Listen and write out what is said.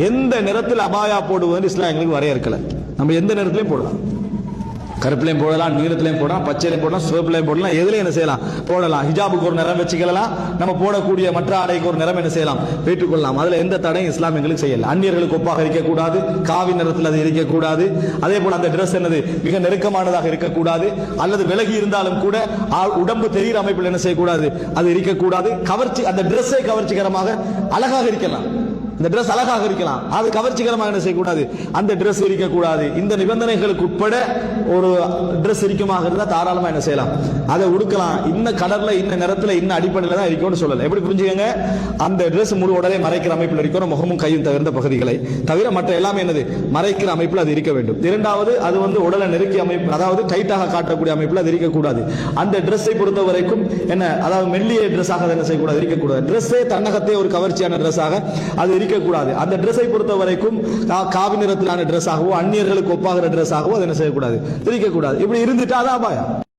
எந்த நிறத்தில் அபாயா போடுவது இஸ்லாம் எங்களுக்கு வரையறுக்கல. நம்ம எந்த நிறத்திலையும் போடலாம். கருப்பிலையும் போடலாம், நீளத்திலையும் போடலாம், பச்சையிலையும் போடலாம், சிவப்பிலையும் போடலாம், எதுலையும் என்ன செய்யலாம் போடலாம். ஹிஜாபுக்கு ஒரு நிறம் வச்சுக்கலாம், நம்ம போடக்கூடிய மற்ற ஆடைக்கு ஒரு நிறம் என்ன செய்யலாம் பெற்றுக்கொள்ளலாம். அதுல எந்த தடையும் இஸ்லாம் எங்களுக்கு செய்யல. அந்நியர்களுக்கு ஒப்பாக இருக்கக்கூடாது, காவி நிறத்தில் அது இருக்கக்கூடாது. அதே போல அந்த டிரெஸ் என்னது மிக நெருக்கமானதாக இருக்கக்கூடாது, அல்லது விலகி இருந்தாலும் கூட உடம்பு தெரிகிற அமைப்பில் என்ன செய்யக்கூடாது அது இருக்கக்கூடாது. கவர்ச்சி அந்த டிரெஸ்ஸை கவர்ச்சிகரமாக அழகாக இருக்கலாம், இந்த டிரெஸ் அழகாக இருக்கலாம், அது கவர்ச்சிகரமாக என்ன செய்யக்கூடாது அந்த டிரெஸ் இருக்கக்கூடாது. இந்த நிபந்தனைகளுக்கு உட்பட ஒரு டிரெஸ் இருக்குமாக இருந்தால் தாராளமா என்ன செய்யலாம் அதை உடுக்கலாம். இன்ன கலர்ல இன்ன நிறத்துல இன்ன அடிப்படையில் தான் இருக்கும்னு சொல்லல. எப்படி புரிஞ்சுக்கங்க, அந்த டிரெஸ் முழு உடலை மறைக்கிற அமைப்பில் இருக்கணும், முகமும் கையும் தவிர்த்த பகுதிகளை தவிர மற்ற எல்லாமே என்னது மறைக்கிற அமைப்பில் அது இருக்க வேண்டும். இரண்டாவது, அது உடலை நெருக்கி அமைப்பு, அதாவது டைட்டாக காட்டக்கூடிய அமைப்பில் அது இருக்கக்கூடாது. அந்த டிரெஸ்ஸை பொறுத்த வரைக்கும் என்ன, அதாவது மெல்லிய டிரெஸ்ஸாக என்ன செய்யக்கூடாது இருக்கக்கூடாது. டிரெஸ்ஸே தன்னகத்தே ஒரு கவர்ச்சியான டிரெஸ்ஸாக அது இருக்கக்கூடாது. அந்த டிரெஸ்ஸை பொறுத்த வரைக்கும் காவி நிறத்திலான டிரெஸ் ஆகவோ அந்நியர்களுக்கு ஒப்பாகிற டிரெஸ் ஆகவோ அதை என்ன செய்யக்கூடாது இருக்கக்கூடாது. இப்படி இருந்துட்டா அதான் அபாயம்.